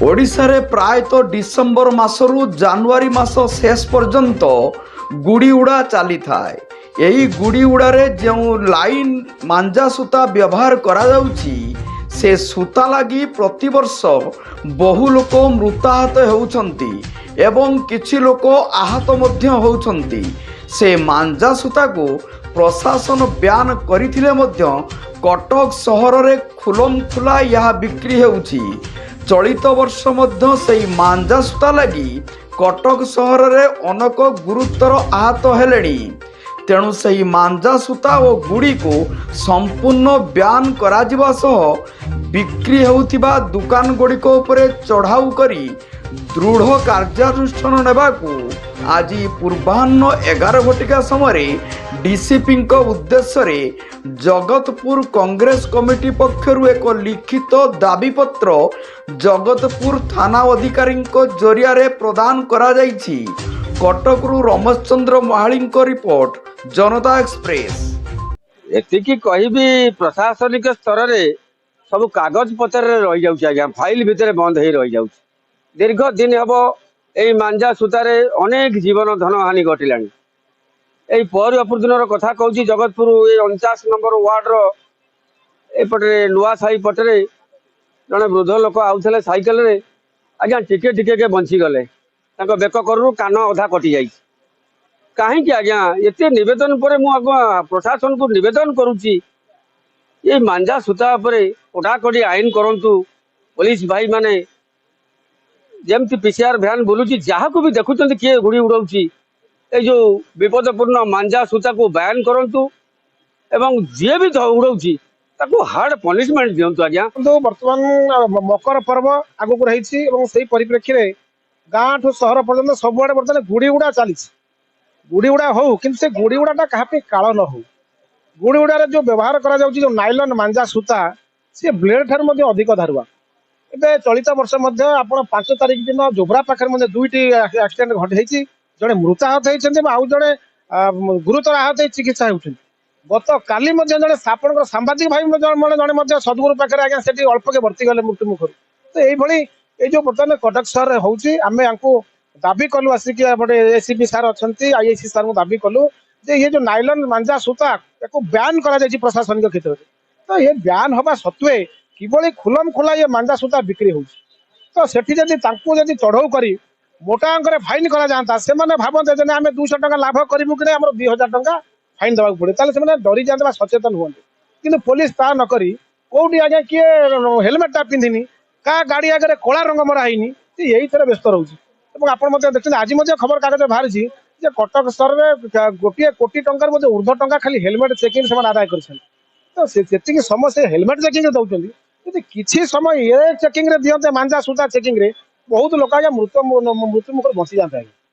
ओडिशारे प्रायतः December मासरू January मास शेष पर्यंत गुड़ी उड़ा चली थाए। यही गुड़ी उड़ारे जो लाइन मांजा सूता व्यवहार करा जाउची से सूता लगी प्रतिवर्ष बहु लोक मृताहत होउछंती एवं किछि लोक आहत मध्य होउछंती। से मांजा सूता को प्रशासन ब्यान करिथिले मध्य कटक सहर रे खुलम खुला यह बिक्री होउची। चलित वर्ष मध्य से मांजा सूता लगी कटक सहर रे अनेक गुरुतर आहत हेलेनी। तेणु से मांजा सूता और गुड़ी को संपूर्ण ब्यान करा जिबा सह बिक्री होउथिबा दुकान गुड़िक उपरे चढ़ाऊ करी दृढ़ कार्यानुष्ठान नेबाकू आज पूर्वाह्न 11 घटिका समय डीसीपी उद्देश्य रे जगतपुर कांग्रेस कमिटी पक्षरु एक लिखित दाबीपत्र जगतपुर थाना अधिकारी जरिया रे प्रदान करा जाइछि। कटकरू रमेश चंद्र महाली रिपोर्ट, जनता एक्सप्रेस। एतिकी कहबी प्रशासनिक स्तर रे सब कागज पत्र रही जाउछि आज्ञा, फाइल भितर बंद हो रही जाउछि। दीर्घ दिन हम यही मांजा सूतारे अनेक जीवन धन हानि घटिलानी। यही पर अपूर्दिन कथा कहूँ जगतपुर 49 नंबर वार्डर एपटे नुआ साही पटरे जड़े वृद्ध लोक आउले साइकेल रे आज्ञा टिके टिके के बंची गले। बेक करू कान अधा कटि जाइए। कहीं आज्ञा एत नवेदन पर प्रशासन को नवेदन करुच्ची ये मांजा सूता कड़ाकड़ी आईन करंतु। पुलिस भाई माने जमती पीसीआर भ्यान बुलूची जहाँ को भी देखुं किए गुड़ी उड़ाऊँची ये जो विपदपूर्ण मांजा सूता को बयान करंतु एवं जी भी उड़ाऊँची ताको हार्ड पनिशमेंट दिंतु आज्ञा। तो बर्तमान मकर पर्व आगक रही परिप्रेक्षी में गाँ ठू सहर पर्यटन सबुआड़े बर्तमान गुड़ी उड़ा चली। गुड़ी उड़ा हो कि गुड़ी उड़ाटा क्या काल न हो। गुड़ी उड़ारे जो व्यवहार करा जो नाइलन मांजा सूता सी ब्लेड ठार अधिक धारुआ। ए चलित वर्ष आप 5 तारिख दिन जोब्रा पाखे दुईटी एक्सीडेंट घटी जड़े मृताहत होती आउ जड़े गुरुतर आहत चिकित्सा होती। गत काली जड़े आपण सांबादिक भाई जड़े सदगुरु पाखे आज्ञा से अल्प के भर्ती गले मृत्यु मुखर। तो ये जो बर्तमान कटक सहर होमें आपको दाबी कलु आसिक एसीपी सार अच्छा आईआईसी सार को दाबी कलु जे ये जो नाइलन मांजा सूता ब्यान करा प्रशासनिक क्षेत्र में। तो ये ब्यान हवा सत्वे किभली खुलम खुला ये मांजा सूता बिक्री हो। तो सेठी जदि चढ़ऊ करी मोटा अंक फाइन करा जाता से भावते आम 200 टका लाभ करूँ कि 2000 टका फाइन देवाक पड़े ताले डरी जाते सचेतन हुए। कि पुलिस ता नक कौटी आज्ञा किए हेलमेटा पिंधिनी क्या गाड़ी आगे कला रंग मरा है यही थर व्यस्त रोचे। आप देखते आज खबर कागज बाहरी कटक सहर में गोटे कोटी टंकार ऊर्ध्व टंका खाली हेलमेट चेकिंग से आदाय कर। तो से समस्या हेलमेट चेकिंग दौरान यदि किसी समय ये चेकिंग दिखते मांजा सूता चेकिंग बहुत लोग आज्ञा मृत्यु मुखर बची जाते।